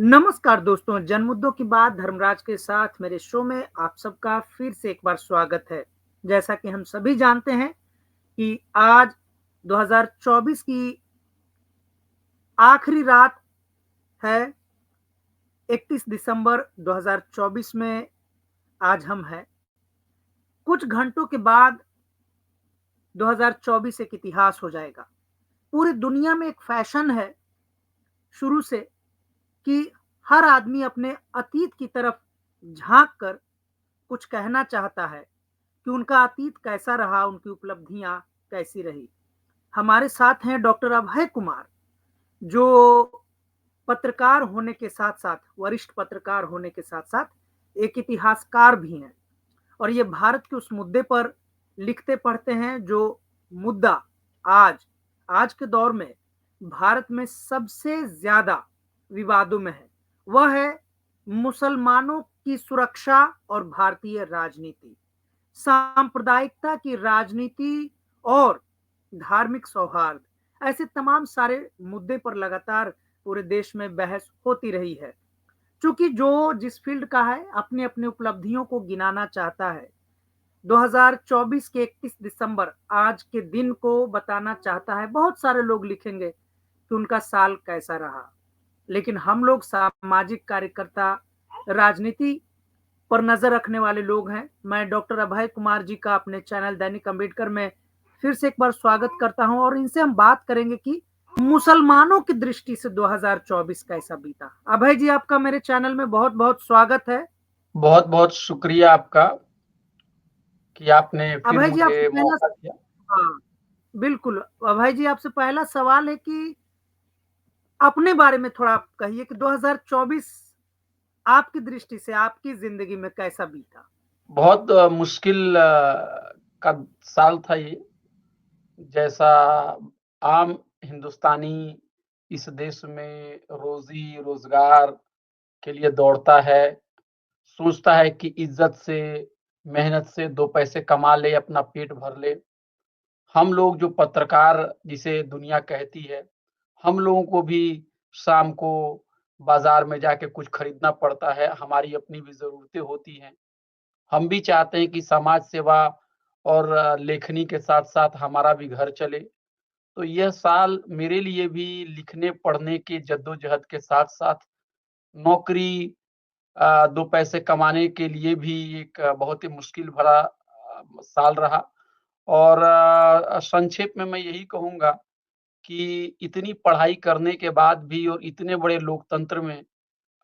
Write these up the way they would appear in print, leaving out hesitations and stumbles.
नमस्कार दोस्तों, जनमुद्दों की बात धर्मराज के साथ मेरे शो में आप सबका फिर से एक बार स्वागत है। जैसा कि हम सभी जानते हैं कि आज 2024 की आखिरी रात है। 31 दिसंबर 2024 में आज हम हैं। कुछ घंटों के बाद 2024 एक इतिहास हो जाएगा। पूरी दुनिया में एक फैशन है शुरू से कि हर आदमी अपने अतीत की तरफ झाँक कर कुछ कहना चाहता है कि उनका अतीत कैसा रहा, उनकी उपलब्धियाँ कैसी रही। हमारे साथ हैं डॉक्टर अभय कुमार, जो पत्रकार होने के साथ-साथ वरिष्ठ पत्रकार होने के साथ-साथ एक इतिहासकार भी हैं और ये भारत के उस मुद्दे पर लिखते-पढ़ते हैं जो मुद्दा आज आज के दौर में भारत में सबसे ज़्यादा विवादों में है। वह है मुसलमानों की सुरक्षा और भारतीय राजनीति। सांप्रदायिकता की राजनीति और धार्मिक सौहार्द, ऐसे तमाम सारे मुद्दे पर लगातार पूरे देश में बहस होती रही है। चूँकि जो जिस फ़ील्ड का है, अपनी-अपनी उपलब्धियों को गिनाना चाहता है। 2024 के 31 दिसंबर आज के दिन को बताना चाहता है। बहुत सारे लोग लिखेंगे कि उनका साल कैसा रहा। लेकिन हम लोग सामाजिक कार्यकर्ता, राजनीति पर नज़र रखने वाले लोग हैं। मैं डॉक्टर अभय कुमार जी का अपने चैनल दैनिक अम्बेडकर में फिर से एक बार स्वागत करता हूँ और इनसे हम बात करेंगे कि मुसलमानों की दृष्टि से 2024 कैसा बीता। अभय जी, आपका मेरे चैनल में बहुत-बहुत स्वागत है। बहुत-बहुत शुक्रिया आपका कि आपने फिर अभय जी, आपसे मुझे पहला मौका दिया। हाँ, बिल्कुल। अभय जी, आपसे पहला सवाल है कि अपने बारे में थोड़ा आप कहिए कि 2024 आपकी दृष्टि से आपकी ज़िंदगी में कैसा बीता? बहुत मुश्किल का साल था ये। जैसा आम हिंदुस्तानी इस देश में रोज़ी-रोज़गार के लिए दौड़ता है, सोचता है कि इज़्ज़त से, मेहनत से 2 पैसे कमा ले, अपना पेट भर ले। हम लोग जो पत्रकार जिसे दुनिया कहती है, हम लोगों को भी शाम को बाज़ार में जाके कुछ खरीदना पड़ता है, हमारी अपनी भी ज़रूरतें होती हैं। हम भी चाहते हैं कि समाज सेवा और लेखनी के साथ-साथ हमारा भी घर चले। तो यह साल मेरे लिए भी लिखने-पढ़ने की जद्दोजहद के साथ-साथ नौकरी 2 पैसे कमाने के लिए भी एक बहुत ही मुश्किल भरा साल रहा। और संक्षेप में मैं यही कहूँगा कि इतनी पढ़ाई करने के बाद भी और इतने बड़े लोकतंत्र में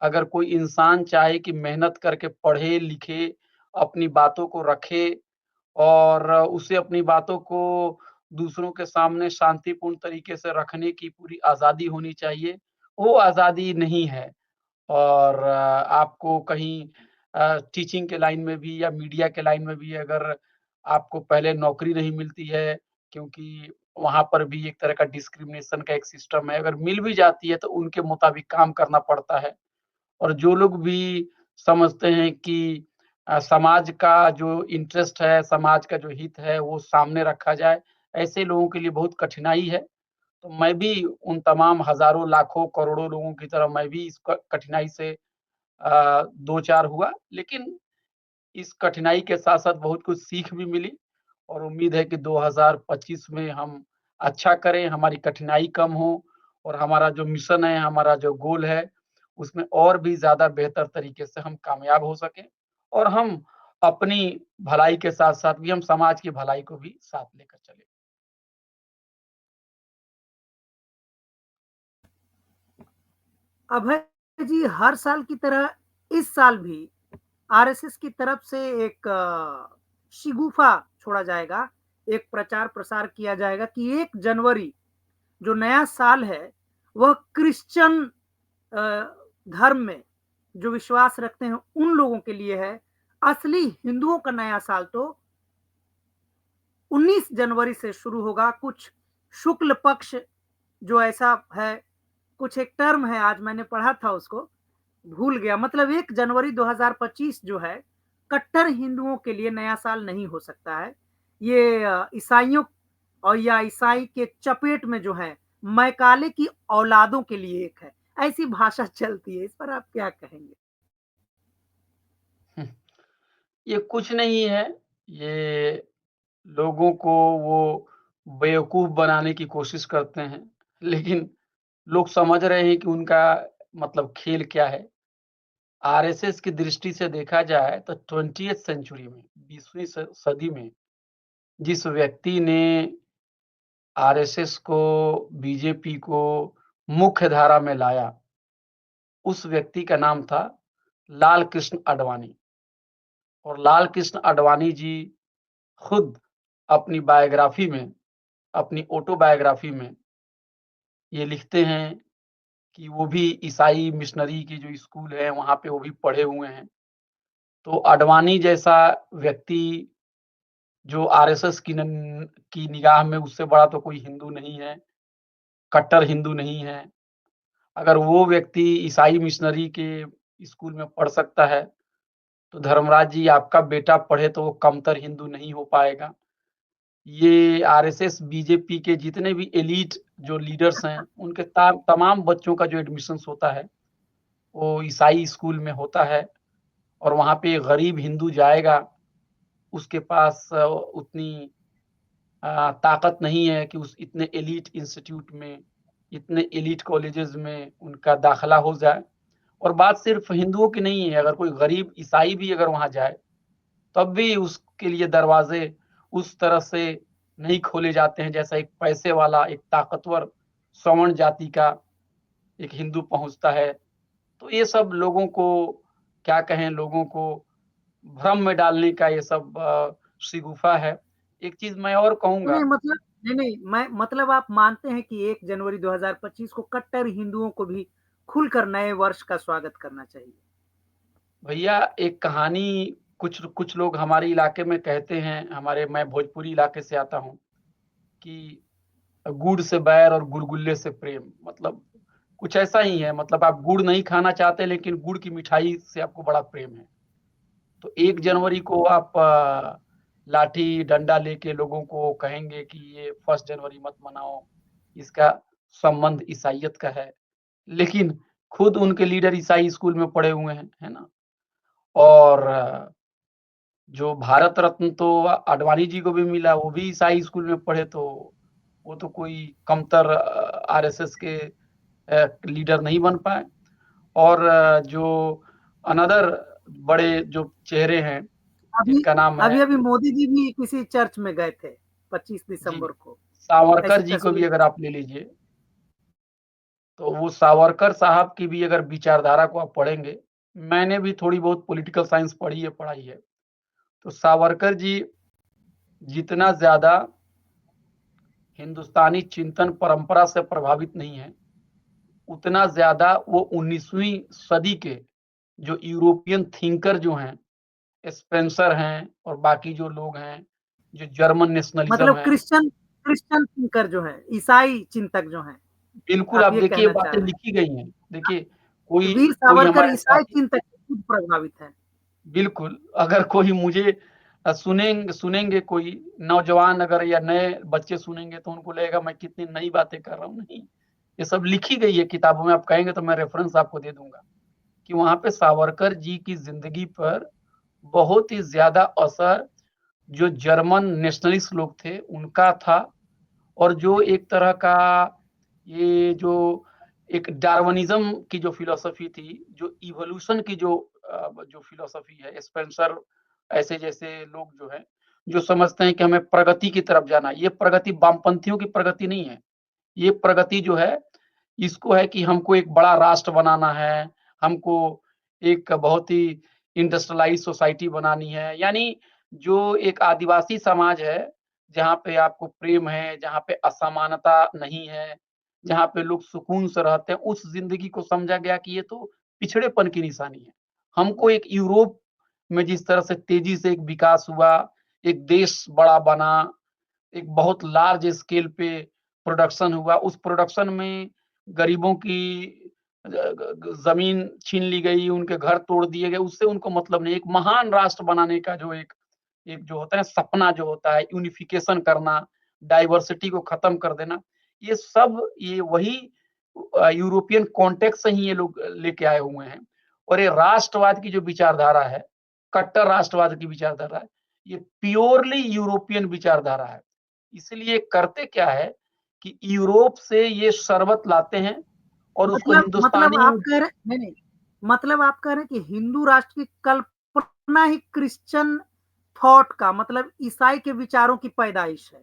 अगर कोई इंसान चाहे कि मेहनत करके पढ़े-लिखे, अपनी बातों को रखे और उसे अपनी बातों को दूसरों के सामने शांतिपूर्ण तरीके से रखने की पूरी आज़ादी होनी चाहिए, वो आज़ादी नहीं है। और आपको कहीं टीचिंग के लाइन में भी या मीडिया के लाइन में भी अगर आपको पहले नौकरी नहीं मिलती है, क्योंकि वहाँ पर भी एक तरह का डिस्क्रिमिनेशन का एक सिस्टम है, अगर मिल भी जाती है तो उनके मुताबिक काम करना पड़ता है। और जो लोग भी समझते हैं कि समाज का जो इंटरेस्ट है, समाज का जो हित है, वो सामने रखा जाए, ऐसे लोगों के लिए बहुत कठिनाई है। तो मैं भी उन तमाम हज़ारों, लाखों, करोड़ों लोगों की तरह मैं भी इस क कठिनाई से दो-चार हुआ। लेकिन इस कठिनाई के साथ-साथ बहुत कुछ सीख भी मिली और उम्मीद है कि 2025 में हम अच्छा करें, हमारी कठिनाई कम हो और हमारा जो मिशन है, हमारा जो गोल है, उसमें और भी ज़्यादा बेहतर तरीके से हम कामयाब हो सकें और हम अपनी भलाई के साथ-साथ भी हम समाज की भलाई को भी साथ लेकर चलें। अभय जी, हर साल की तरह इस साल भी आरएसएस की तरफ से एक शिगूफा छोड़ा जाएगा, एक प्रचार-प्रसार किया जाएगा कि 1 जनवरी जो नया साल है, वह क्रिश्चियन अ, धर्म में जो विश्वास रखते हैं, उन लोगों के लिए है। असली हिंदुओं का नया साल तो 19 जनवरी से शुरू होगा। कुछ शुक्ल पक्ष जो ऐसा है, कुछ एक टर्म है, आज मैंने पढ़ा था उसको, भूल गया। मतलब 1 जनवरी 2025 जो है, कट्टर हिंदुओं के लिए नया साल नहीं हो सकता है। ये ईसाइयों और या ईसाई के चपेट में जो है, मैकाले की औलादों के लिए एक है। ऐसी भाषा चलती है, इस पर आप क्या कहेंगे? हम्म, ये कुछ नहीं है, ये लोगों को वो बेवकूफ़ बनाने की कोशिश करते हैं, लेकिन लोग समझ रहे हैं कि उनका मतलब खेल क्या है। आरएसएस की दृष्टि से देखा जाए तो 20th सेंचुरी में 20वीं सदी में जिस व्यक्ति ने आरएसएस को, बीजेपी को मुख्य धारा में लाया, उस व्यक्ति का नाम था लाल कृष्ण आडवाणी। और लाल कृष्ण आडवाणी जी खुद अपनी बायोग्राफी में, अपनी ऑटोबायोग्राफी में ये लिखते हैं कि वो भी ईसाई मिशनरी की जो स्कूल है वहाँ पे वो भी पढ़े हुए हैं। तो आडवाणी जैसा व्यक्ति जो आरएसएस की निगाह में उससे बड़ा तो कोई हिंदू नहीं है, कट्टर हिंदू नहीं है। अगर वो व्यक्ति ईसाई मिशनरी के स्कूल में पढ़ सकता है, तो धर्मराज जी आपका बेटा पढ़े तो वो कमतर हिंदू नहीं हो पाएगा। ये आरएसएस, बीजेपी के जितने भी एलीट जो लीडर्स हैं, उनके तमाम बच्चों का जो एडमिशन्स होता है, वो ईसाई स्कूल में होता है और वहाँ पे गरीब हिंदू जाएगा, उसके पास उतनी ताकत नहीं है कि उस इतने एलीट इंस्टीट्यूट में, इतने एलीट कॉलेजेस में उनका दाखिला हो जाए। और बात सिर्फ हिंदुओं की नहीं है, अगर कोई गरीब ईसाई भी अगर वहाँ जाए, तब भी उसके लिए दरवाज़े उस तरह से नहीं खोले जाते हैं, जैसा एक पैसे वाला, एक ताकतवर सवर्ण जाति का एक हिंदू पहुँचता है। तो ये सब लोगों को क्या कहें, लोगों को भ्रम में डालने का ये सब शिगूफा है। एक चीज़ मैं और नहीं, कहूँगा। नहीं मतलब नहीं, नहीं मैं मतलब आप मानते हैं कि 1 जनवरी 2025 को कट्टर हिंदुओं को भी खुलकर नए वर्ष का स्वागत करना चाहिए। भैया एक कहानी कुछ कुछ लोग हमारे इलाके में कहते हैं, मैं भोजपुरी इलाके से आता हूँ, कि गुड़ से बैर और गुलगुल्ले से प्रेम। मतलब कुछ ऐसा ही है, मतलब आप गुड़ नहीं खाना चाहते लेकिन गुड़ की मिठाई से आपको बड़ा प्रेम है। तो 1 जनवरी को आप लाठी डंडा लेके लोगों को कहेंगे कि ये 1 जनवरी मत मनाओ, इसका संबंध ईसाइयत का है। लेकिन खुद उनके लीडर ईसाई स्कूल में पढ़े हुए हैं, है ना? और जो भारत रत्न तो आडवाणी जी को भी मिला, वो भी ईसाई स्कूल में पढ़े, तो वो तो कोई कमतर आरएसएस के लीडर नहीं बन पाए। और जो अनदर बड़े जो चेहरे हैं, अभी जिनका नाम है, अभी-अभी मोदी जी भी किसी चर्च में गए थे, 25 जी, दिसंबर को, सावरकर ऐसी जी को भी तस्वीर। अगर आप ले लीजिए, तो वो सावरकर साहब की भी अगर विचारधारा को आप पढ़ेंगे, मैंने भी थोड़ी बहुत पॉलिटिकल साइंस पढ़ी है, पढ़ाई है। तो सावरकर जी जितना ज़्यादा हिंदुस्तानी चिंतन परंपरा से प्रभावित नहीं है, उतना ज़्यादा वो 19वीं सदी के जो यूरोपियन थिंकर जो हैं, स्पेंसर हैं और बाकी जो लोग हैं, जो जर्मन नेशनलिज्म मतलब है, क्रिश्चियन क्रिश्चियन थिंकर जो हैं, ईसाई चिंतक जो हैं, बिल्कुल आप आप ये देखिए कहना चाह बातें रहे हैं। लिखी गई हैं। देखिए कोई वीर कोई सावरकर हमारे ईसाई साथी, चिंतक से खुद प्रभावित हैं। बिल्कुल, अगर कोई मुझे सुनेंगे कोई नौजवान अगर या नए बच्चे सुनेंगे तो उनको लगेगा मैं कितनी नई बातें कर रहा हूँ। नहीं, ये सब लिखी गई है किताबों में, आप कहेंगे तो मैं रेफ़रेंस आपको दे दूँगा कि वहाँ पे सावरकर जी की ज़िंदगी पर बहुत ही ज़्यादा असर जो जर्मन नेशनलिस्ट लोग थे उनका था। और जो एक तरह का ये जो एक डार्विनिज़्म की जो फ़िलॉसफ़ी थी, जो इवोल्यूशन की जो फ़िलॉसफ़ी है, स्पेंसर ऐसे जैसे लोग जो हैं, जो समझते हैं कि हमें प्रगति की तरफ जाना है। ये प्रगति वामपंथियों की प्रगति नहीं है। ये प्रगति जो है, इसको है कि हमको एक बड़ा राष्ट्र बनाना है, हमको एक बहुत ही इंडस्ट्रियलाइज़्ड सोसाइटी बनानी है। यानी जो एक आदिवासी समाज है, जहाँ पे आपको प्रेम है, जहाँ पे असमानता नहीं है, जहाँ पे लोग सुकून से रहते हैं, उस ज़िंदगी को समझा गया कि ये तो पिछड़ेपन की निशानी है। हमको एक यूरोप में जिस तरह से तेज़ी से एक विकास हुआ, एक देश बड़ा बना, एक बहुत लार्ज स्केल पे प्रोडक्शन हुआ, उस प्रोडक्शन में गरीबों की ज़मीन छीन ली गई, उनके घर तोड़ दिए गए, उससे उनको मतलब नहीं। एक महान राष्ट्र बनाने का जो एक एक जो होता है सपना जो होता है, यूनिफ़िकेशन करना, डाइवर्सिटी को खत्म कर देना, ये सब ये वही यूरोपियन कॉन्टेक्स्ट से ही ये लोग लेके आए हुए हैं। और ये राष्ट्रवाद की जो विचारधारा है, कट्टर राष्ट्रवाद की विचारधारा है, ये प्योरली यूरोपियन विचारधारा है। इसलिए करते क्या है कि यूरोप से ये शरबत लाते हैं और उसको मतलब हिंदुस्तानी आप कह रहे नहीं, नहीं, मतलब आप कह रहे हैं कि हिंदू राष्ट्र की कल्पना ही क्रिश्चियन थॉट का मतलब ईसाई के विचारों की पैदाइश है।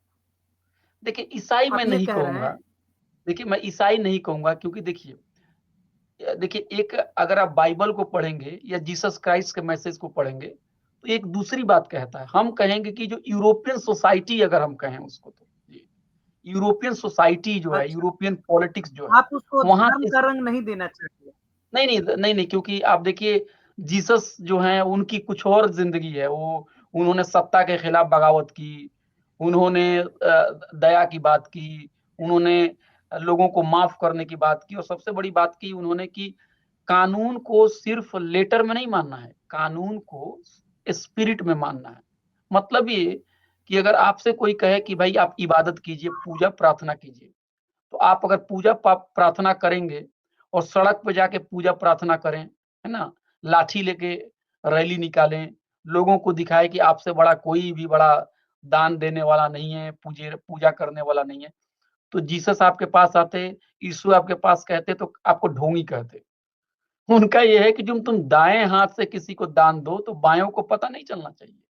देखिए ईसाई मैं आप ये नहीं कह रहे कहूँगा। हैं? देखिए मैं ईसाई नहीं कहूँगा क्योंकि देखिए देखिए एक अगर आप बाइबल को पढ़ेंगे या जीसस क्राइस्ट के मैसेज को पढ़ेंगे, तो एक दूसरी बात कहता है। हम कहेंगे कि जो यूरोपियन सोसाइटी अगर हम कहें उसको तो, जी, यूरोपियन सोसाइटी जो है, अच्छा, यूरोपियन पॉलिटिक्स जो है, आप उसको वहाँ धर्म के का रंग नहीं देना चाहते। नहीं, नहीं, नहीं, नहीं क्योंकि आप देखिए जीसस जो हैं उनकी कुछ और ज़िंदगी है। वो उन्होंने सत्ता के खिलाफ बगावत की, उन्होंने दया की बात की, उन्होंने लोगों को माफ़ करने की बात की और सबसे बड़ी बात की उन्होंने कि कानून को सिर्फ़ लेटर में नहीं मानना है, कानून को स्पिरिट में मानना है। मतलब ये कि अगर आपसे कोई कहे कि भाई आप इबादत कीजिए, पूजा प्रार्थना कीजिए, तो आप अगर पूजा प्रार्थना करेंगे और सड़क पे जाके पूजा प्रार्थना करें, है ना? लाठी लेके रैली निकालें, लोगों को दिखाएँ कि आपसे बड़ा कोई भी बड़ा दान देने वाला नहीं है, पूजा करने वाला नहीं है। तो जीसस आपके पास आते, यीशु आपके पास कहते तो आपको ढोंगी कहते। उनका ये है कि जो तुम दाएँ हाथ से किसी को दान दो, तो बायों को पता नहीं चलना चाहिए।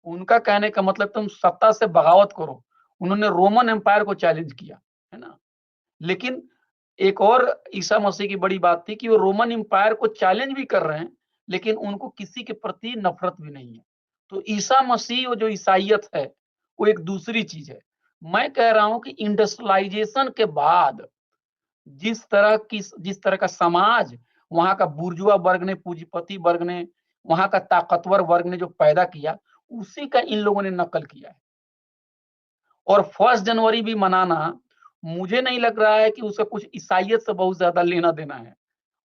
उनका कहने का मतलब तुम सत्ता से बगावत करो। उन्होंने रोमन एम्पायर को चैलेंज किया, है ना? लेकिन एक और ईसा मसीह की बड़ी बात थी कि वो रोमन एम्पायर को चैलेंज भी कर रहे हैं, लेकिन उनको किसी के प्रति नफ़रत भी नहीं है। तो ईसा मसीह और जो ईसाइयत है, वो एक दूसरी चीज़ है। मैं कह रहा हूँ कि इंडस्ट्रियलाइज़ेशन के बाद जिस तरह का समाज वहाँ का बुर्जुआ वर्ग ने, पूंजीपति वर्ग ने, वहाँ का ताकतवर वर्ग ने जो पैदा किया, उसी का इन लोगों ने नकल किया है। और 1 जनवरी भी मनाना, मुझे नहीं लग रहा है कि उसका कुछ ईसाइयत से बहुत ज़्यादा लेना-देना है।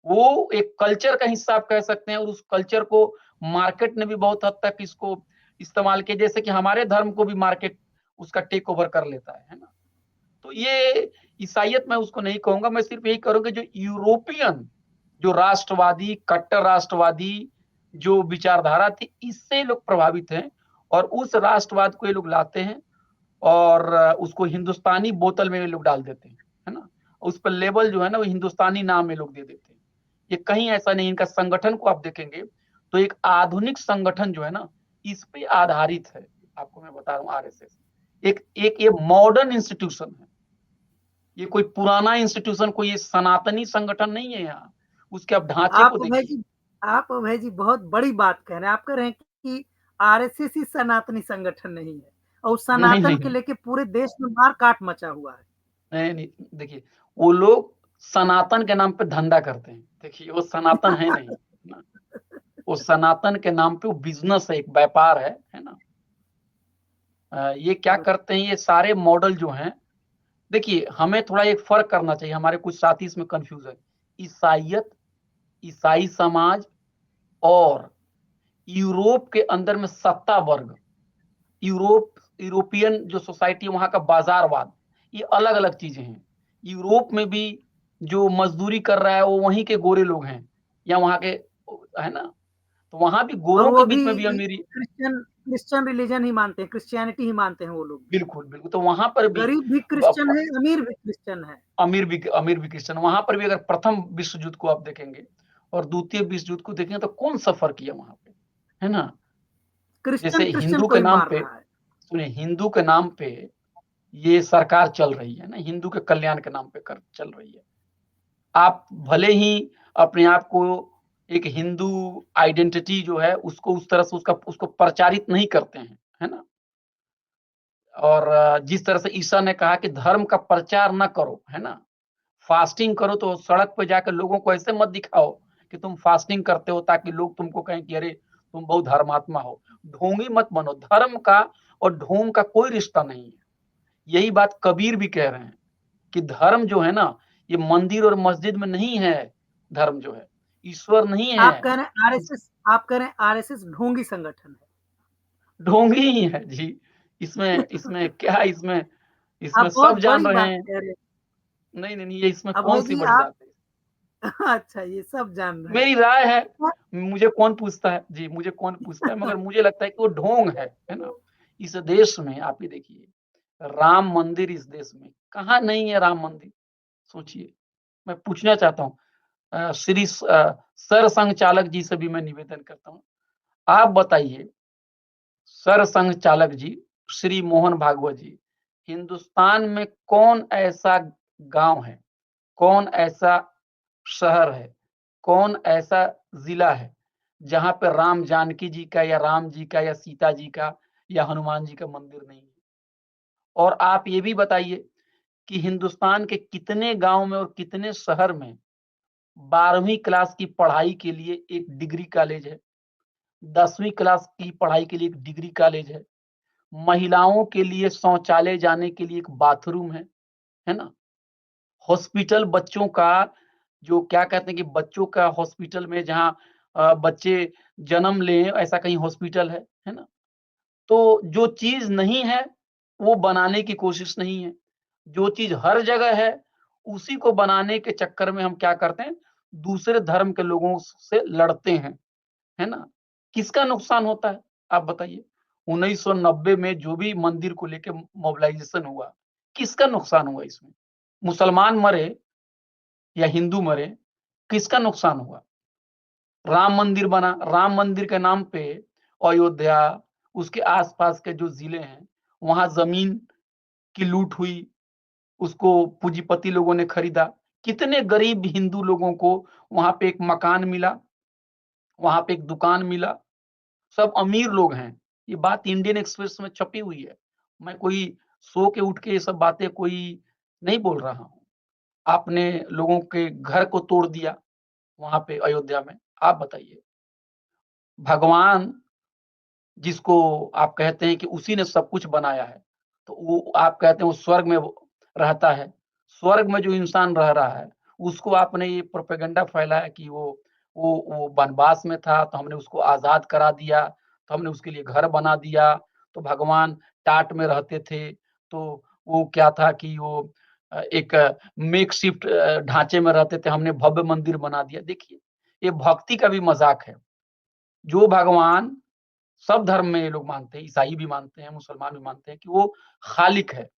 वो एक कल्चर का हिस्सा आप कह सकते हैं और उस कल्चर को मार्केट ने भी बहुत हद तक इसको इस्तेमाल किया, जैसे कि हमारे धर्म को भी मार्केट उसका टेक ओवर कर लेता है ना? तो ये ईसाइयत मैं उसको नहीं कहूँगा, मैं सिर्फ़ यही कहूँगा जो यूरोपियन, जो राष्ट्रवादी, कट्टर राष्ट्रवादी जो विचारधारा थी, इससे लोग प्रभावित हैं और उस राष्ट्रवाद को ये लोग लाते हैं और उसको हिंदुस्तानी बोतल में ये लोग डाल देते हैं, है ना? उस पर लेबल जो है ना वो हिंदुस्तानी नाम ये लोग दे देते हैं। ये कहीं ऐसा नहीं, इनका संगठन को आप देखेंगे तो एक आधुनिक संगठन जो है ना इस पे आधारित है। आपको मैं बता रहा हूँ आरएसएस। एक एक ये मॉडर्न इंस्टीट्यूशन है। ये कोई पुराना इंस्टीट्यूशन, कोई ये सनातनी संगठन नहीं है यहाँ। उसके आप ढांचे आप को अभय देखिए। जी आप अभय जी बहुत बड़ी बात कह रहे हैं। आप कह रहे हैं कि आरएसएस ही सनातनी संगठन नहीं है और नहीं, सनातन नहीं, के नहीं। लेके पूरे देश में मार-काट मचा हुआ है। नहीं, नहीं, देखिए वो लोग सनातन के नाम पे धंधा करते हैं। देखिए वो सनातन है नहीं, है ना? वो सनातन के नाम पे वो बिज़नेस है, एक व्यापार है ना? ये क्या करते हैं ये सारे मॉडल जो हैं, देखिए हमें थोड़ा एक फ़र्क करना चाहिए, हमारे कुछ साथी इसमें कन्फ्यूज़ है। ईसाइयत, ईसाई समाज और यूरोप के अंदर में सत्ता वर्ग, यूरोपियन जो सोसाइटी है वहाँ का बाज़ारवाद, ये अलग-अलग चीज़ें हैं। यूरोप में भी जो मज़दूरी कर रहा है वो वहीं के गोरे लोग हैं या वहाँ के है ना? तो वहाँ भी और गोरों के वो भी बीच में भी अमीरी। क्रिश्चियन क्रिश्चियन रिलीजन ही मानते हैं, क्रिश्चियनिटी ही मानते हैं वो लोग भी। बिल्कुल, बिल्कुल। तो वहाँ पर भी गरीब भी ब क्रिश्चियन प है, अमीर भी क्रिश्चियन है। अमीर भी क्रिश्चियन, वहाँ पर भी अगर प्रथम विश्व युद्ध को आप देखेंगे और द्वितीय विश्व युद्ध को देखेंगे तो कौन सफ़र किया वहाँ पे, है ना? जैसे क्रिश्चियन क्रिश्चियन हिंदू को के ही नाम मार पे, रहा है। सुनिए हिंदू के नाम पे ये सरकार चल रही है ना, हिंदू के कल्याण के नाम पे कर चल रही है। आप भले ही अपने आप को एक हिंदू आइडेंटिटी जो है उसको उस तरह से उसको प्रचारित नहीं करते हैं, है ना? और जिस तरह से ईसा ने कहा कि धर्म का प्रचार ना करो, है ना? फास्टिंग करो तो सड़क पे जाकर लोगों को ऐसे मत दिखाओ कि तुम फास्टिंग करते हो ताकि लोग तुमको कहें कि अरे तुम बहुत धर्मात्मा हो। ढोंगी मत बनो। धर्म का और ढोंग का कोई रिश्ता नहीं है। यही बात कबीर भी कह रहे हैं कि धर्म जो है ना ये मंदिर और मस्जिद में नहीं है। धर्म जो है ईश्वर नहीं है। आप कह रहे हैं आरएसएस ढोंगी संगठन है। ढोंगी ही है जी। इसमें इसमें क्या, इसमें आप इसमें बहुत सब जान बड़ी रहे बात हैं। कह रहे हैं। नहीं, नहीं, नहीं, ये इसमें अभय कौन-सी जी बड़ी आप बात है? अच्छा ये सब जान रहे हैं। मेरी राय है, तो मुझे कौन पूछता है? जी, मुझे कौन पूछता है? मगर मुझे लगता है कि वो ढोंग है ना? इस देश में आप ये देखिए, राम मंदिर इस देश में कहाँ नहीं है राम मंदिर? सोचिए। मैं पूछना चाहता हूँ सरसंघ चालक जी से भी मैं निवेदन करता हूँ। आप बताइए, सरसंघ चालक जी, श्री मोहन भागवत जी, हिंदुस्तान में कौन ऐसा गाँव है, कौन ऐसा शहर है, कौन ऐसा ज़िला है, जहाँ पे राम जानकी जी का या राम जी का या सीता जी का या हनुमान जी का मंदिर नहीं है? और आप ये भी बताइए कि हिंदुस्तान के कितने गाँव में और कितने शहर में 12वीं क्लास की पढ़ाई के लिए एक डिग्री कॉलेज है, 10वीं क्लास की पढ़ाई के लिए एक डिग्री कॉलेज है, महिलाओं के लिए शौचालय जाने के लिए एक बाथरूम है ना? हॉस्पिटल बच्चों का जो क्या कहते हैं कि बच्चों का हॉस्पिटल में जहाँ बच्चे जन्म लें ऐसा कहीं हॉस्पिटल है ना? तो जो चीज़ नहीं है, वो बनाने की कोशिश नहीं है। जो चीज़ हर जगह है, उसी को बनाने के चक्कर में हम क्या करते हैं, दूसरे धर्म के लोगों से लड़ते हैं, है ना? किसका नुकसान होता है, आप बताइए? 1990 में जो भी मंदिर को लेके मोबिलाइज़ेशन हुआ, किसका नुकसान हुआ इसमें? मुसलमान मरे या हिंदू मरे, किसका नुकसान हुआ? राम मंदिर बना, राम मंदिर के नाम पे अयोध्या, उसके आस-पास के जो ज़िले हैं, वहाँ ज़मीन की लूट हुई, उसको पूंजीपति लोगों ने खरीदा। कितने गरीब हिंदू लोगों को वहाँ पे एक मकान मिला, वहाँ पे एक दुकान मिला, सब अमीर लोग हैं। ये बात इंडियन एक्सप्रेस में छपी हुई है। मैं कोई सो के उठ के ये सब बातें कोई नहीं बोल रहा हूँ। आपने लोगों के घर को तोड़ दिया वहाँ पे अयोध्या में। आप बताइए, भगवान जिसको आप कहते हैं कि उसी ने सब कुछ बनाया है, तो वो आप कहते हैं वो स्वर्ग में वो रहता है। स्वर्ग में जो इंसान रह रहा है, उसको आपने ये प्रोपेगेंडा फैलाया कि वो वनवास में था, तो हमने उसको आज़ाद करा दिया, तो हमने उसके लिए घर बना दिया, तो भगवान टाट में रहते थे, तो वो क्या था कि वो एक मेकशिफ्ट ढांचे में रहते थे, हमने भव्य मंदिर बना दिया। देखिए, ये भक्ति का भी मज़ाक है। जो भगवान सब धर्म में ये लोग मानते हैं, ईसाई भी मानते हैं, मुसलमान भी मानते हैं कि वो खालिक है,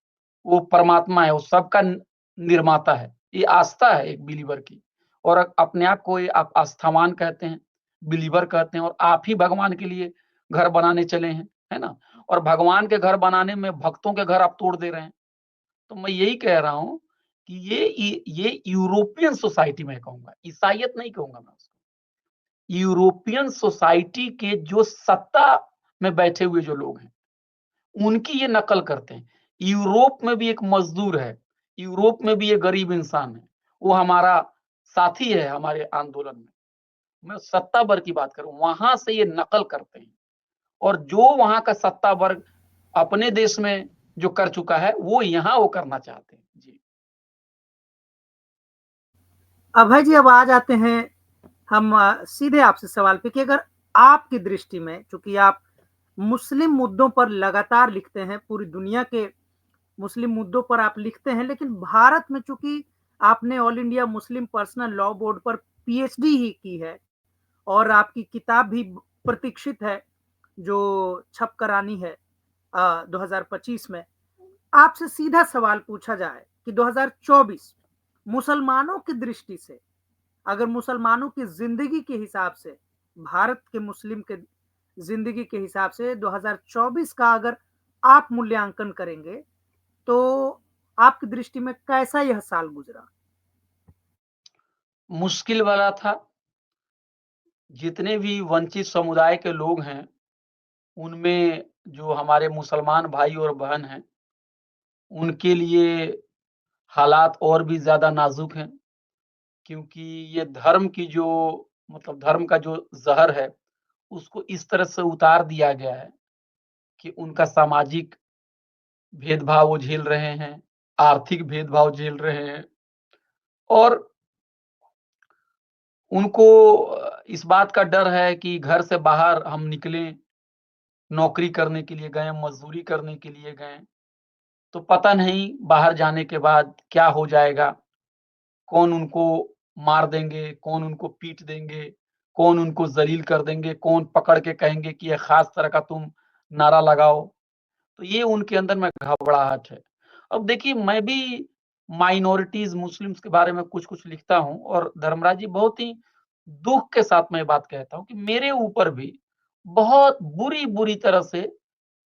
वो परमात्मा है, वो सबका निर्माता है। ये आस्था है एक बिलीवर की और अपने आप को ये आप आस्थावान कहते हैं, बिलीवर कहते हैं और आप ही भगवान के लिए घर बनाने चले हैं, है ना? और भगवान के घर बनाने में भक्तों के घर आप तोड़ दे रहे हैं। तो मैं यही कह रहा हूँ कि ये यूरोपियन सोसाइटी मैं कहूँगा, ईसाईयत नहीं कहूँगा मैं उसको। यूरोपियन सोसाइटी के जो सत्ता में बैठे हुए जो लोग हैं, उनकी ये नकल करते हैं। यूरोप में भी एक मज़दूर है, यूरोप में भी एक गरीब इंसान है, वो हमारा साथी है हमारे आंदोलन में। मैं सत्ता वर्ग की बात कर रहा हूँ, वहाँ से ये नकल करते हैं और जो वहाँ का सत्ता वर्ग अपने देश में जो कर चुका है, वो यहाँ वो करना चाहते हैं। जी। अभय जी अब आ जाते हैं हम सीधे आपसे सवाल पे कि अगर आपकी दृष्टि में चूंकि आप मुस्लिम मुद्दों पर लगातार लिखते हैं, पूरी दुनिया के मुस्लिम मुद्दों पर आप लिखते हैं, लेकिन भारत में चूंकि आपने all India Muslim personal law board पर पीएचडी ही की है और आपकी किताब भी प्रतीक्षित है जो छप कर आनी है 2025 में। आपसे सीधा सवाल पूछा जाए कि 2024 मुसलमानों की दृष्टि से, अगर मुसलमानों की जिंदगी के हिसाब से, भारत के मुस्लिम के जिंदगी के हिसाब से 2024 का अगर आप मूल्यांकन करेंगे, तो आपकी दृष्टि में कैसा यह साल गुजरा? मुश्किल वाला था, जितने भी वंचित समुदाय के लोग हैं, उनमें जो हमारे मुसलमान भाई और बहन हैं, उनके लिए हालात और भी ज़्यादा नाज़ुक हैं, क्योंकि ये धर्म की जो मतलब धर्म का जो ज़हर है, उसको इस तरह से उतार दिया गया है कि उनका सामाजिक भेदभाव वो झेल रहे हैं, आर्थिक भेदभाव झेल रहे हैं और उनको इस बात का डर है कि घर से बाहर हम निकलें, नौकरी करने के लिए गए, मज़दूरी करने के लिए गए, तो पता नहीं बाहर जाने के बाद क्या हो जाएगा। कौन उनको मार देंगे, कौन उनको पीट देंगे, कौन उनको ज़लील कर देंगे, कौन पकड़ के कहेंगे कि ये ख़ास तरह का तुम नारा लगाओ। तो ये उनके अंदर में घबराहट है। अब देखिए मैं भी माइनॉरिटीज़ मुस्लिम्स के बारे में कुछ-कुछ लिखता हूँ और धर्मराज जी बहुत ही दुःख के साथ मैं ये बात कहता हूँ कि मेरे ऊपर भी बहुत बुरी-बुरी तरह से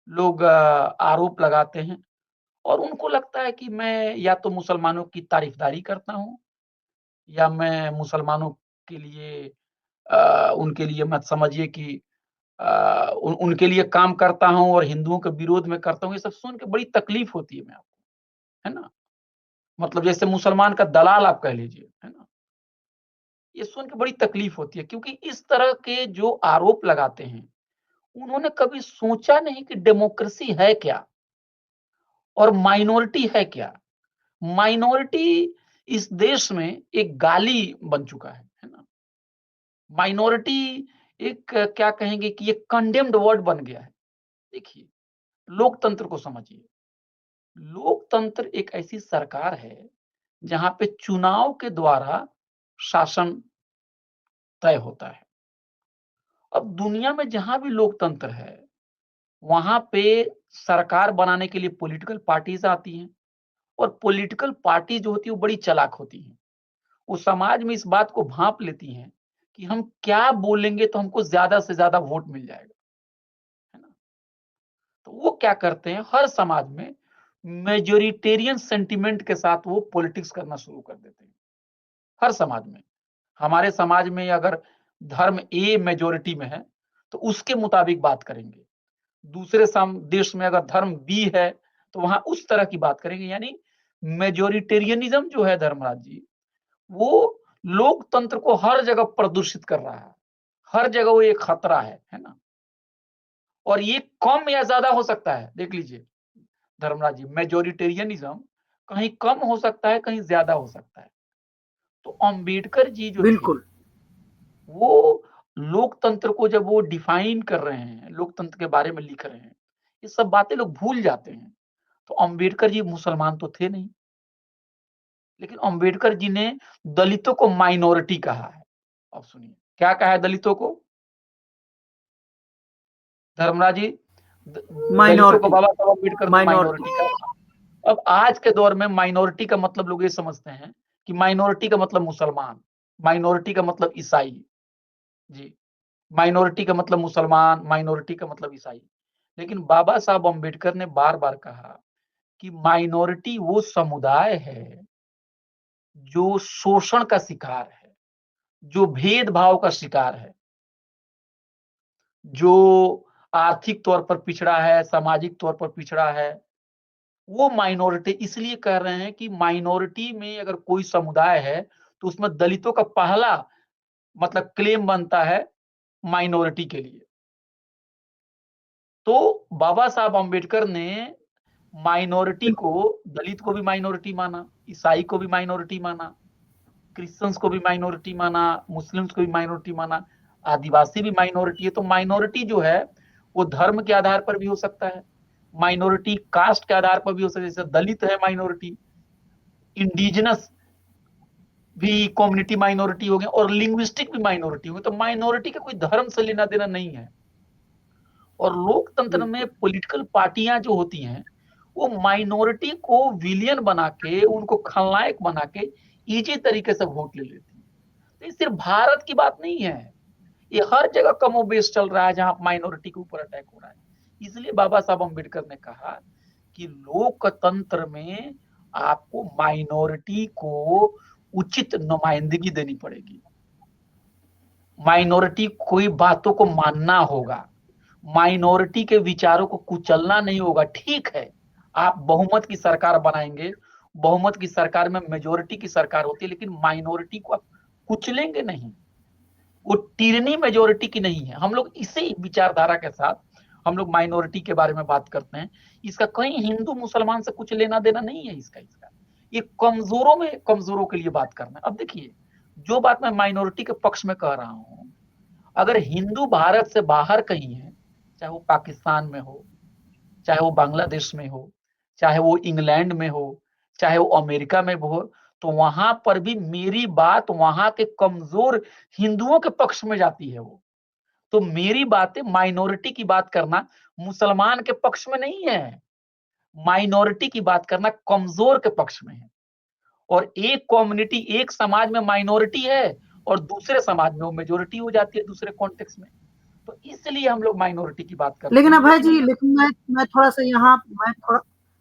लोग आरोप लगाते हैं और उनको लगता है कि मैं या तो मुसलमानों की तारीफ़दारी करता हूँ या मैं मुसलमानों के लिए उनके लिए मत समझिए कि उनके लिए काम करता हूँ और हिंदुओं के विरोध में करता हूँ, ये सब सुन के बड़ी तकलीफ होती है मैं आपको, है ना? मतलब जैसे मुसलमान का दलाल आप कह लीजिए, है ना? ये सुन के बड़ी तकलीफ होती है क्योंकि इस तरह के जो आरोप लगाते हैं, उन्होंने कभी सोचा नहीं कि डेमोक्रेसी है क्या? और माइनॉरिटी है क्या? माइनॉरिटी इस देश में एक गाली बन चुका है ना? माइनॉरिटी एक क्या कहेंगे कि एक कंडेम्न्ड वर्ड बन गया है। देखिए, लोकतंत्र को समझिए। लोकतंत्र एक ऐसी सरकार है, जहाँ पे चुनाव के द्वारा शासन तय होता है। अब दुनिया में जहाँ भी लोकतंत्र है, वहाँ पे सरकार बनाने के लिए पॉलिटिकल पार्टीज़ आती हैं और पॉलिटिकल पार्टी जो होती है, वो बड़ी चालाक होती हैं। वो समाज में इस बात को भाँप लेती हैं कि हम क्या बोलेंगे तो हमको ज़्यादा से ज़्यादा वोट मिल जाएगा, है ना? तो वो क्या करते हैं, हर समाज में मेजॉरिटेरियन सेंटिमेंट के साथ वो पॉलिटिक्स करना शुरू कर देते हैं, हर समाज में। हमारे समाज में अगर धर्म ए मेजॉरिटी में है, तो उसके मुताबिक बात करेंगे। दूसरे देश में अगर धर्म बी है, तो वहाँ उस तरह की बात करेंगे। यानी मेजॉरिटेरियनिज्म जो है धर्मराज जी, वो लोकतंत्र को हर जगह प्रदूषित कर रहा है। हर जगह वो एक खतरा है ना? और ये कम या ज़्यादा हो सकता है, देख लीजिए धर्मराज जी, मेजॉरिटेरियनिज्म कहीं कम हो सकता है, कहीं ज़्यादा हो सकता है। तो अम्बेडकर जी जो थे, बिल्कुल, वो लोकतंत्र को जब वो डिफाइन कर रहे हैं, लोकतंत्र के बारे में लिख रहे हैं, ये सब बातें लोग भूल जाते हैं। तो अम्बेडकर जी मुसलमान तो थे नहीं, लेकिन अम्बेडकर जी ने दलितों को माइनॉरिटी कहा है। अब सुनिए, क्या कहा है दलितों को? धर्मराज जी, द दलितों को माइनॉरिटी, बाबा साहब अम्बेडकर ने माइनॉरिटी। माइनॉरिटी कहा। अब आज के दौर में माइनॉरिटी का मतलब लोग ये समझते हैं कि माइनॉरिटी का मतलब मुसलमान, माइनॉरिटी का मतलब ईसाई। जी, माइनॉरिटी का मतलब मुसलमान, माइनॉरिटी का मतलब ईसाई। लेकिन बाबा साहब अम्बेडकर ने बार-बार कहा कि माइनॉरिटी वो समुदाय है, जो शोषण का शिकार है, जो भेदभाव का शिकार है, जो आर्थिक तौर पर पिछड़ा है, सामाजिक तौर पर पिछड़ा है, वो माइनॉरिटी इसलिए कह रहे हैं कि माइनॉरिटी में अगर कोई समुदाय है, तो उसमें दलितों का पहला मतलब क्लेम बनता है माइनॉरिटी के लिए। तो बाबा साहब अम्बेडकर ने माइनॉरिटी को, दलित को भी माइनॉरिटी माना, ईसाई को भी माइनॉरिटी माना, क्रिश्चियंस को भी माइनॉरिटी माना, मुस्लिम्स को भी माइनॉरिटी माना, आदिवासी भी माइनॉरिटी है। तो माइनॉरिटी जो है, वो धर्म के आधार पर भी हो सकता है, माइनॉरिटी कास्ट के आधार पर भी हो सकता है, जैसे दलित है माइनॉरिटी, इंडिजिनस भी कम्युनिटी माइनॉरिटी हो गए और लिंग्विस्टिक भी माइनॉरिटी हो गए। तो माइनॉरिटी का कोई धर्म से लेना देना नहीं है। और लोकतंत्र में बिल्कुल, पॉलिटिकल पार्टियां जो होती हैं, वो माइनॉरिटी को विलियन बना के, उनको खलनायक बना के इजी तरीके से वोट ले लेती है। तो ये सिर्फ भारत की बात नहीं है, ये हर जगह कमोबेश चल रहा है जहां माइनॉरिटी के ऊपर अटैक हो रहा है। इसलिए बाबा साहब अम्बेडकर ने कहा कि लोकतंत्र में आपको माइनॉरिटी को उचित नुमाइंदगी देनी पड़ेगी, माइनॉरिटी कोई बातों को मानना होगा, माइनॉरिटी के विचारों को कुचलना नहीं होगा। ठीक है, आप बहुमत की सरकार बनाएंगे, बहुमत की सरकार में मेजोरिटी की सरकार होती है, लेकिन माइनॉरिटी को आप कुचलेंगे नहीं, वो टिरनी मेजोरिटी की नहीं है। हम लोग इसी विचारधारा के साथ हम लोग माइनॉरिटी के बारे में बात करते हैं। इसका कहीं हिंदू मुसलमान से कुछ लेना देना नहीं है। इसका ये कमजोरों में कमजोरों के लिए बात करना है। अब देखिए, जो बात मैं माइनॉरिटी के पक्ष में कह रहा हूं, अगर हिंदू भारत से बाहर कहीं है, चाहे वो पाकिस्तान में हो, चाहे वो बांग्लादेश में हो, चाहे वो इंग्लैंड में हो, चाहे वो अमेरिका में हो, तो वहां पर भी मेरी बात वहां के कमजोर हिंदुओं के पक्ष में जाती है। वो तो मेरी बातें माइनॉरिटी की बात करना मुसलमान के पक्ष में नहीं है, माइनॉरिटी की बात करना कमजोर के पक्ष में है। और एक कम्युनिटी एक समाज में माइनॉरिटी है और दूसरे समाज में वो मेजोरिटी हो जाती है दूसरे कॉन्टेक्स्ट में। तो इसलिए हम लोग माइनॉरिटी की बात करते लेकिन हैं, अभय लेकिन जी, लेकिन मैं थोड़ा-सा यहाँ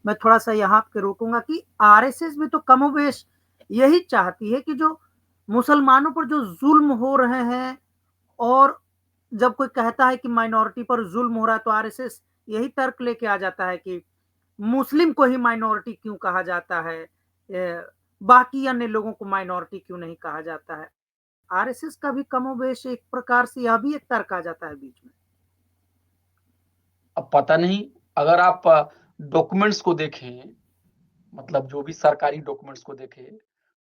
मैं थोड़ा-सा यहाँ पे रोकूँगा कि आरएसएस भी तो कमोबेश यही चाहती है कि जो मुसलमानों पर जो ज़ुल्म हो रहे हैं, और जब कोई कहता है कि माइनॉरिटी पर ज़ुल्म हो रहा है, तो आरएसएस यही तर्क लेके आ जाता है कि मुस्लिम को ही माइनॉरिटी क्यों कहा जाता है? बाकी अन्य लोगों को माइनॉरिटी क्यों नहीं कहा जाता है? आरएसएस का भी कमोबेश एक प्रकार से यह भी एक तर्क आ जाता है बीच में। अब पता नहीं, अगर आप डॉक्यूमेंट्स को देखें, मतलब जो भी सरकारी डॉक्यूमेंट्स को देखें,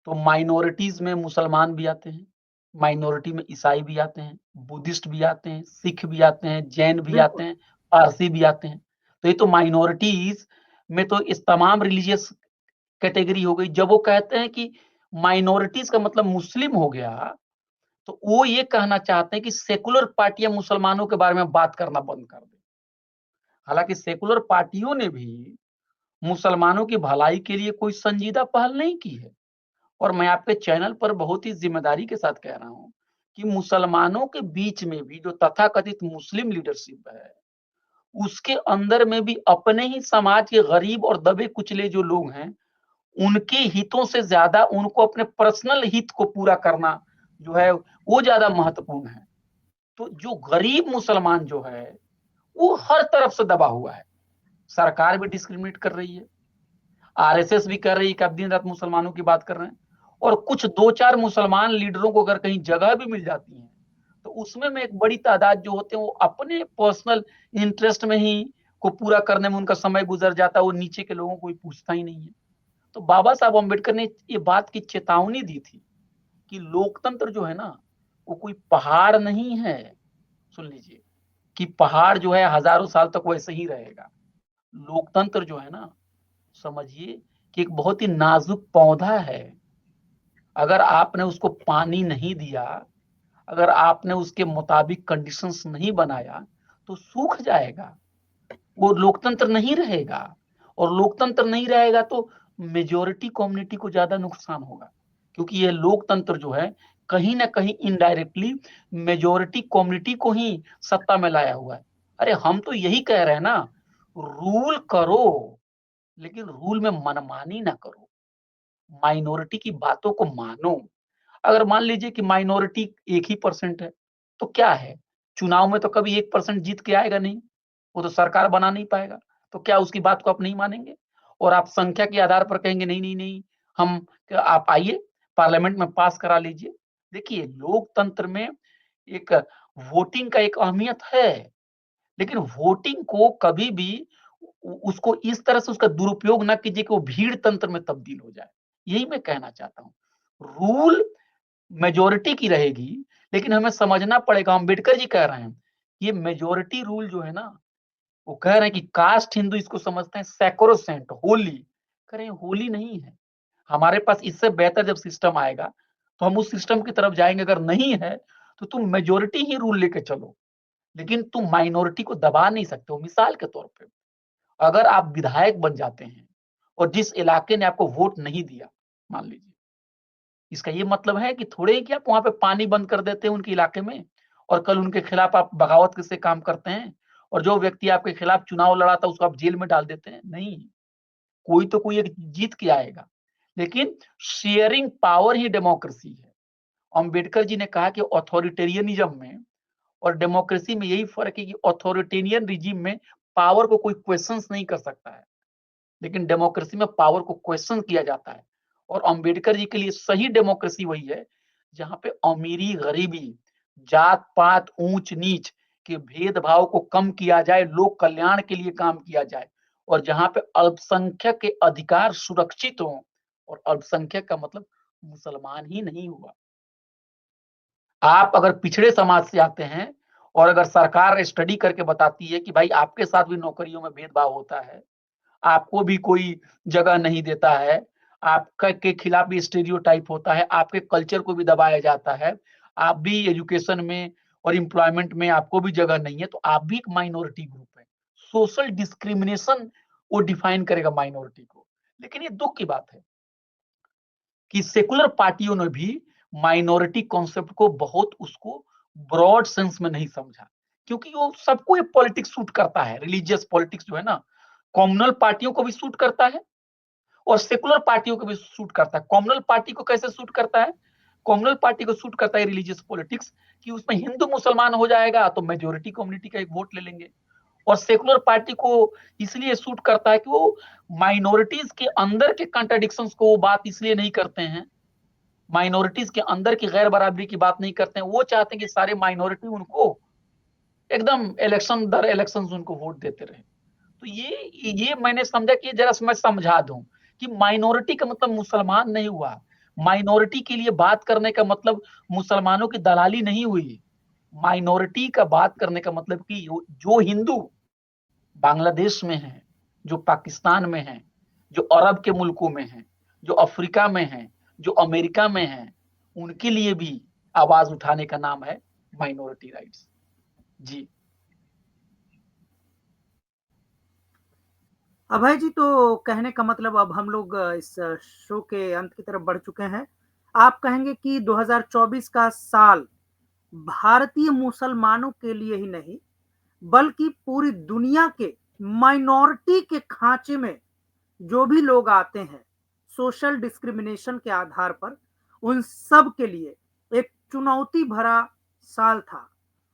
तो माइनॉरिटीज में मुसलमान भी आते हैं, माइनॉरिटी में ईसाई भी आते हैं, बुद्धिस्ट भी आते हैं, सिख भी आते हैं, जैन भी बिल्कुल। आते हैं, पारसी भी आते हैं। तो ये तो माइनॉरिटीज में तो इस तमाम रिलीजियस कैटेगरी हो गई। जब वो कहते हैं कि माइनॉरिटीज का मतलब मुस्लिम हो गया, तो वो ये कहना चाहते हैं कि सेकुलर पार्टियां मुसलमानों के बारे में बात करना बंद कर दें। हालांकि सेकुलर पार्टियों ने भी मुसलमानों की भलाई के लिए कोई संजीदा पहल नहीं की है। और मैं आपके चैनल पर बहुत ही जिम्मेदारी के साथ कह रहा हूं कि मुसलमानों के बीच में भी जो तथाकथित मुस्लिम लीडरशिप है, उसके अंदर में भी अपने ही समाज के गरीब और दबे कुचले जो लोग हैं, उनके हितों से ज्यादा उनको अपने पर्सनल हित को पूरा करना जो है वो ज्यादा महत्वपूर्ण है। तो जो गरीब मुसलमान जो है वो हर तरफ से दबा हुआ है। सरकार भी डिस्क्रिमिनेट कर रही है, आरएसएस भी कर रही है कि आप दिन रात मुसलमानों की बात कर रहे हैं। और कुछ दो चार मुसलमान लीडरों को अगर कहीं जगह भी मिल जाती है, तो उसमें में एक बड़ी तादाद जो होते हैं वो अपने पर्सनल इंटरेस्ट में ही को पूरा करने में उनका समय गुजर जाता है, वो नीचे के लोगों को कोई पूछता ही नहीं है। तो बाबा साहब अम्बेडकर ने ये बात की चेतावनी दी थी कि लोकतंत्र जो है ना, वो कोई पहाड़ नहीं है। सुन लीजिए कि पहाड़ जो है हजारों साल तक वैसे ही रहेगा। लोकतंत्र जो है ना, समझिए कि एक बहुत ही नाजुक पौधा है। अगर आपने उसको पानी नहीं दिया, अगर आपने उसके मुताबिक कंडीशंस नहीं बनाया, तो सूख जाएगा, वो लोकतंत्र नहीं रहेगा। और लोकतंत्र नहीं रहेगा तो मेजोरिटी कम्युनिटी को ज्यादा नुकसान होगा, क्योंकि ये लोकतंत्र जो है कहीं ना कहीं इनडायरेक्टली मेजोरिटी कम्युनिटी को ही सत्ता में लाया हुआ है। अरे हम तो यही कह रहे हैं ना, रूल करो, लेकिन रूल में मनमानी ना करो, माइनॉरिटी की बातों को मानो। अगर मान लीजिए कि माइनॉरिटी 1% है, तो क्या है, चुनाव में तो कभी 1% जीत के आएगा नहीं, वो तो सरकार बना नहीं पाएगा। तो क्या उसकी बात को आप नहीं मानेंगे? और आप संख्या के आधार पर कहेंगे नहीं नहीं नहीं, हम आप आइए पार्लियामेंट में पास करा लीजिए। देखिए लोकतंत्र में एक वोटिंग का एक अहमियत है, लेकिन वोटिंग को कभी भी उसको इस तरह से उसका दुरुपयोग ना कीजिए कि वो भीड़ तंत्र में तब्दील हो जाए। यही मैं कहना चाहता हूँ। रूल मेजोरिटी की रहेगी, लेकिन हमें समझना पड़ेगा, अम्बेडकर जी कह रहे हैं, ये मेजोरिटी रूल जो है ना, वो कह रहे हैं कि कास्ट हिंदू इसको समझते हैं सैक्रोसेंट, होली। कह रहे हैं होली नहीं है, हमारे पास इससे बेहतर जब सिस्टम आएगा तो हम उस सिस्टम की तरफ जाएंगे। अगर नहीं है तो तुम मेजोरिटी ही रूल लेके चलो, लेकिन तुम माइनॉरिटी को दबा नहीं सकते हो। मिसाल के तौर पे अगर आप विधायक बन जाते हैं और जिस इलाके ने आपको वोट नहीं दिया, मान लीजिए, इसका ये मतलब है कि थोड़े ही कि आप वहां पे पानी बंद कर देते हैं उनके इलाके में और कल उनके खिलाफ आप बगावत से काम करते हैं, और जो व्यक्ति आपके खिलाफ चुनाव लड़ा था उसको आप जेल में डाल देते हैं। नहीं, कोई तो कोई एक जीत के आएगा। लेकिन शेयरिंग पावर ही डेमोक्रेसी है। अम्बेडकर जी ने कहा कि ऑथोरिटेरियनिज्म में और डेमोक्रेसी में यही फर्क है कि ऑथोरिटेरियन रिजीम में पावर को कोई क्वेश्चंस नहीं कर सकता है, लेकिन डेमोक्रेसी में पावर को क्वेश्चन किया जाता है। और अंबेडकर जी के लिए सही डेमोक्रेसी वही है जहां पे अमीरी गरीबी, जात पात, ऊंच नीच के भेदभाव को कम किया जाए, लोक कल्याण के लिए काम किया जाए, और जहां पे अल्पसंख्यक के अधिकार सुरक्षित हों। और अल्पसंख्यक का मतलब मुसलमान ही नहीं हुआ। आप अगर पिछड़े समाज से आते हैं और अगर सरकार स्टडी करके बताती है कि भाई आपके साथ भी नौकरियों में भेदभाव होता है, आपको भी कोई जगह नहीं देता है, आपका के खिलाफ भी स्टेरियोटाइप होता है, आपके कल्चर को भी दबाया जाता है, आप भी एजुकेशन में और एम्प्लॉयमेंट में आपको भी जगह नहीं है, तो आप भी एक माइनॉरिटी ग्रुप है। सोशल डिस्क्रिमिनेशन वो डिफाइन करेगा माइनॉरिटी को। लेकिन ये दुख की बात है कि सेकुलर पार्टियों ने भी माइनॉरिटी कॉन्सेप्ट को बहुत उसको ब्रॉड सेंस में नहीं समझा, क्योंकि वो सबको ये पॉलिटिक्स सूट करता है। रिलीजियस पॉलिटिक्स जो है ना, कम्युनल पार्टियों को भी सूट करता है और सेकुलर पार्टियों को भी सूट करता है। कम्युनल पार्टी को कैसे सूट करता है? कम्युनल पार्टी को सूट करता है रिलीजियस पॉलिटिक्स, कि उसमें हिंदू मुसलमान हो जाएगा तो मेजोरिटी कम्युनिटी का एक वोट ले लेंगे। और सेकुलर पार्टी को इसलिए सूट करता है कि वो माइनॉरिटीज के अंदर के कॉन्ट्रडिक्शंस को वो बात इसलिए नहीं करते हैं, माइनॉरिटीज के अंदर की गैर बराबरी की बात नहीं करते हैं। वो चाहते हैं कि सारे माइनॉरिटी उनको एकदम इलेक्शन दर इलेक्शन उनको वोट देते रहे। तो ये मैंने समझा कि जरा मैं समझा दूं कि माइनॉरिटी का मतलब मुसलमान नहीं हुआ। माइनॉरिटी के लिए बात करने का मतलब मुसलमानों की दलाली नहीं हुई। माइनॉरिटी का बात करने का मतलब कि जो हिंदू बांग्लादेश में है, जो पाकिस्तान में है, जो अरब के मुल्कों में है, जो अफ्रीका में है, जो अमेरिका में है, उनके लिए भी आवाज उठाने का नाम है माइनॉरिटी राइट्स। जी। अभय जी, तो कहने का मतलब अब हम लोग इस शो के अंत की तरफ बढ़ चुके हैं। आप कहेंगे कि 2024 का साल भारतीय मुसलमानों के लिए ही नहीं, बल्कि पूरी दुनिया के माइनॉरिटी के खांचे में जो भी लोग आते हैं सोशल डिस्क्रिमिनेशन के आधार पर, उन सब के लिए एक चुनौती भरा साल था।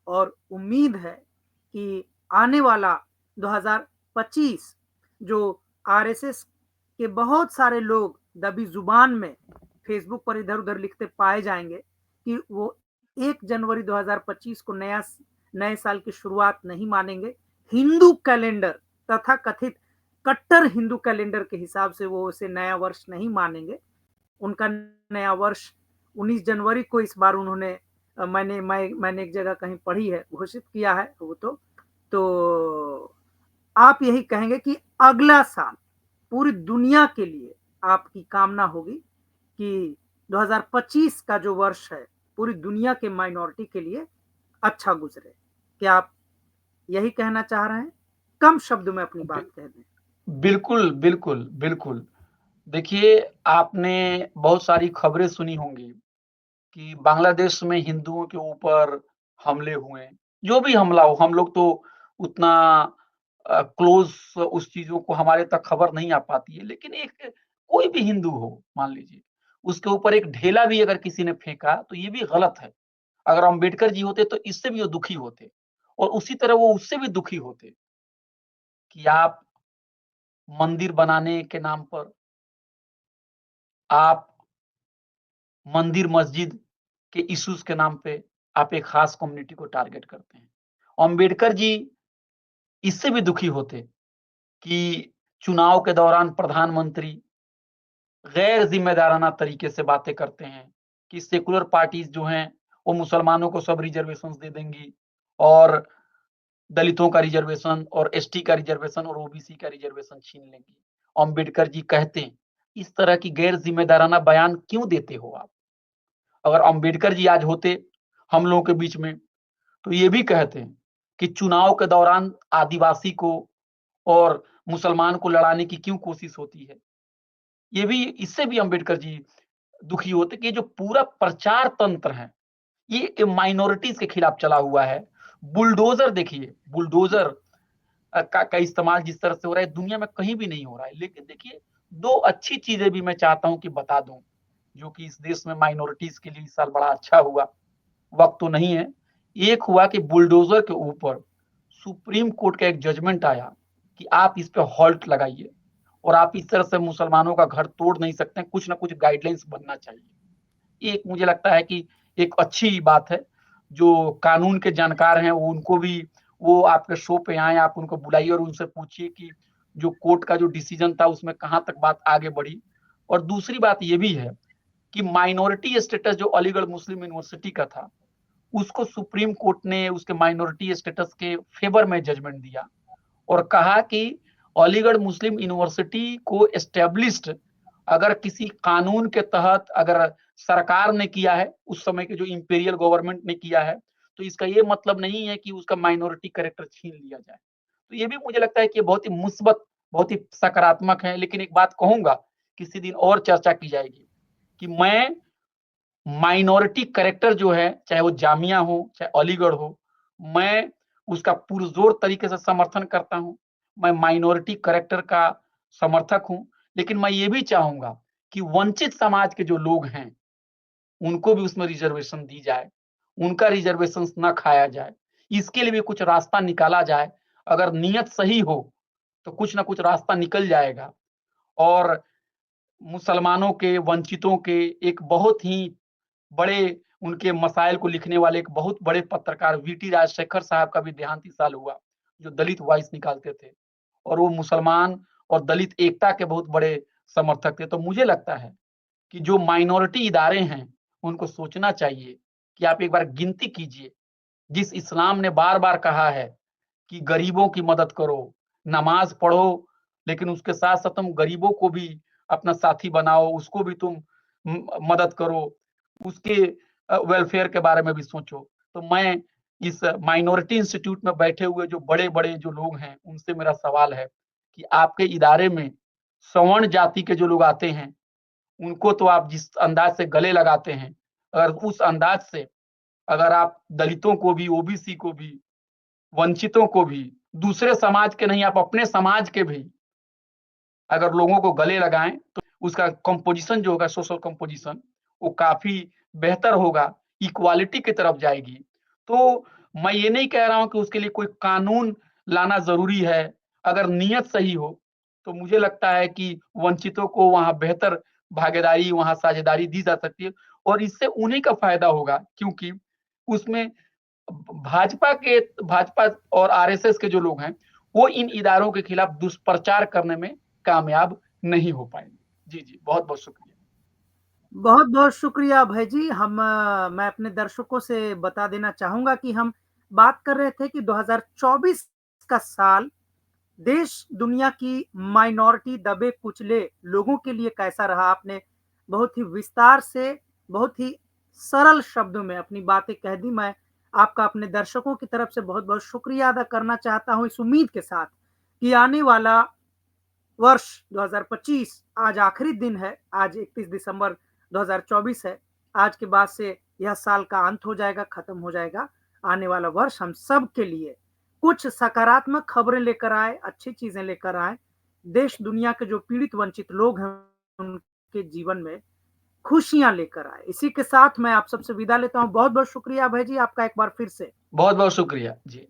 और उम्मीद है कि आने वाला 2025 जो आरएसएस के बहुत सारे लोग दबी जुबान में फेसबुक पर इधर उधर लिखते पाए जाएंगे कि वो 1 जनवरी 2025 को नए साल की शुरुआत नहीं मानेंगे। हिंदू कैलेंडर तथा कथित कट्टर हिंदू कैलेंडर के हिसाब से वो उसे नया वर्ष नहीं मानेंगे। उनका नया वर्ष 19 जनवरी को इस बार उन्होंने मैंने एक जगह कहीं पढ़ी है, घोषित किया है। वो तो आप यही कहेंगे कि अगला साल पूरी दुनिया के लिए आपकी कामना होगी कि 2025 का जो वर्ष है पूरी दुनिया के माइनॉरिटी के लिए अच्छा गुजरे। क्या आप यही कहना चाह रहे हैं? कम शब्दों में अपनी बात कह दें। बिल्कुल, बिल्कुल, बिल्कुल। देखिए, आपने बहुत सारी खबरें सुनी होंगी कि बांग्लादेश में हिंदुओं के ऊपर हमले हुए। जो भी हमला हो, हम लोग तो उतना क्लोज़ उस चीज़ों को हमारे तक खबर नहीं आ पाती है। लेकिन एक कोई भी हिंदू हो, मान लीजिए, उसके ऊपर एक ढेला भी अगर किसी ने फेंका, तो ये भी गलत है। अगर अम्बेडकर जी होते, तो इससे भी वो दुखी होते और उसी तरह वो उससे भी दुखी होते कि आप मंदिर बनाने के नाम पर, आप मंदिर मस्जिद के इश्यूज के नाम पे आप एक खास कम्युनिटी को टारगेट करते हैं। अम्बेडकर जी इससे भी दुखी होते कि चुनाव के दौरान प्रधानमंत्री गैर जिम्मेदाराना तरीके से बातें करते हैं कि सेकुलर पार्टीज जो हैं वो मुसलमानों को सब रिजर्वेशन दे देंगी और दलितों का रिजर्वेशन और एसटी का रिजर्वेशन और ओबीसी का रिजर्वेशन छीन लेंगी। अम्बेडकर जी कहते हैं, इस तरह की गैर जिम्मेदाराना बयान क्यों देते हो आप? अगर अम्बेडकर जी आज होते हम लोगों के बीच में, तो ये भी कहते हैं कि चुनाव के दौरान आदिवासी को और मुसलमान को लड़ाने की क्यों कोशिश होती है। ये भी इससे भी अम्बेडकर जी दुखी होते कि ये जो पूरा प्रचार तंत्र है, ये माइनॉरिटीज के खिलाफ चला हुआ है। बुलडोजर देखिए, बुलडोजर का इस्तेमाल जिस तरह से हो रहा है दुनिया में कहीं भी नहीं हो रहा है। लेकिन देखिए, दो अच्छी चीजें भी मैं चाहता हूं कि बता दूं, जो कि इस देश में माइनॉरिटीज के लिए इस साल बड़ा अच्छा हुआ। वक्त तो नहीं है। एक हुआ कि बुलडोजर के ऊपर सुप्रीम कोर्ट का एक जजमेंट आया कि आप इस पे हॉल्ट लगाइए और आप इस तरह से मुसलमानों का घर तोड़ नहीं सकते, कुछ ना कुछ गाइडलाइंस बनना चाहिए। एक मुझे लगता है कि एक अच्छी बात है। जो कानून के जानकार हैं वो उनको भी वो आपके शो पे आए, आप उनको बुलाइए और उनसे पूछिए कि जो कोर्ट का जो डिसीजन था उसमें कहां तक बात आगे बढ़ी। और दूसरी बात ये भी है कि माइनॉरिटी स्टेटस जो अलीगढ़ मुस्लिम यूनिवर्सिटी का था, उसको सुप्रीम कोर्ट ने उसके माइनॉरिटी स्टेटस के फेवर में जजमेंट दिया और कहा कि अलीगढ़ मुस्लिम यूनिवर्सिटी को एस्टेब्लिश्ड अगर किसी कानून के तहत अगर सरकार ने किया है, उस समय के जो इंपीरियल गवर्नमेंट ने किया है, तो इसका ये मतलब नहीं है कि उसका माइनॉरिटी कैरेक्टर छीन लिया जाए। तो ये भी मुझे लगता है कि बहुत ही मुस्बत, बहुत ही सकारात्मक है। लेकिन एक बात कहूँगा, किसी दिन और चर्चा की जाएगी, कि मैं माइनॉरिटी कैरेक्टर जो है, चाहे वो जामिया हो, चाहे अलीगढ़ हो, मैं उसका पुरज़ोर तरीके से समर्थन करता हूँ। मैं माइनॉरिटी कैरेक्टर का समर्थक हूँ, लेकिन मैं ये भी चाहूँगा कि वंचित समाज के जो लोग हैं, उनको भी उसमें रिज़र्वेशन दी जाए, उनका रिज़र्वेशंस ना खाया जाए। इसके लिए भी कुछ रास्ता निकाला जाए। अगर नीयत सही हो, तो कुछ ना कुछ रास्ता निकल जाएगा। और मुसलमानों के, वंचितों के एक बहुत ही बड़े उनके मसाइल को लिखने वाले एक बहुत बड़े पत्रकार वीटी राजशेखर साहब का भी देहांत इस साल हुआ, जो दलित वॉइस निकालते थे और वो मुसलमान और दलित एकता के बहुत बड़े समर्थक थे। तो मुझे लगता है कि जो माइनॉरिटी इदारे हैं, उनको सोचना चाहिए कि आप एक बार गिनती कीजिए। जिस इस्लाम ने बार-बार कहा है कि गरीबों की मदद करो, नमाज़ पढ़ो, लेकिन उसके साथ-साथ तुम गरीबों को भी अपना साथी बनाओ, उसको भी तुम मदद करो, उसके वेलफेयर के बारे में भी सोचो। तो मैं इस माइनॉरिटी इंस्टीट्यूट में बैठे हुए जो बड़े-बड़े जो लोग हैं, उनसे मेरा सवाल है कि आपके इदारे में सवर्ण जाति के जो लोग आते हैं, उनको तो आप जिस अंदाज से गले लगाते हैं, अगर उस अंदाज से अगर आप दलितों को भी, ओबीसी को भी, वंचितों को भी, दूसरे समाज के नहीं, आप अपने समाज के भी अगर लोगों को गले लगाएँ, तो उसका कंपोज़िशन जो होगा, सोशल कंपोज़िशन, वो काफ़ी बेहतर होगा, इक्वालिटी की तरफ जाएगी। तो मैं ये नहीं कह रहा हूँ कि उसके लिए कोई कानून लाना ज़रूरी है। अगर नीयत सही हो, तो मुझे लगता है कि वंचितों को वहाँ बेहतर भागीदारी, वहाँ साझेदारी दी जा सकती है और इससे उन्हीं का फ़ायदा होगा, क्योंकि उसमें भाजपा और आरएसएस के जो लोग हैं, वो इन इदारों के खिलाफ दुष्प्रचार करने में कामयाब नहीं हो पाएँगे। जी, जी, बहुत-बहुत शुक्रिया। बहुत-बहुत शुक्रिया अभय जी। मैं अपने दर्शकों से बता देना चाहूँगा कि हम बात कर रहे थे कि 2024 का साल देश दुनिया की माइनॉरिटी दबे-कुचले लोगों के लिए कैसा रहा? आपने बहुत ही विस्तार से, बहुत ही सरल शब्दों में अपनी बातें कह दी। मैं आपका अपने दर्शकों की तरफ से बहुत-बहुत शुक्रिया अदा करना चाहता हूँ इस उम्मीद के साथ कि आने वाला वर्ष 2025 आज आखिरी दिन है, आज 31 दिसंबर 2024 है। आज के बाद से यह साल का अंत हो जाएगा, खत्म हो जाएगा। आने वाला वर्ष हम सब के लिए कुछ सकारात्मक खबरें लेकर आए, अच्छी चीज़ें लेकर आए। देश दुनिया के जो पीड़ित वंचित लोग हैं, उनके जीवन में खुशियाँ लेकर आए। इसी के साथ मैं आप सबसे विदा लेता हूँ। बहुत-बहुत शुक्रिया अभय जी आपका एक बार फिर से। बहुत-बहुत शुक्रिया। जी।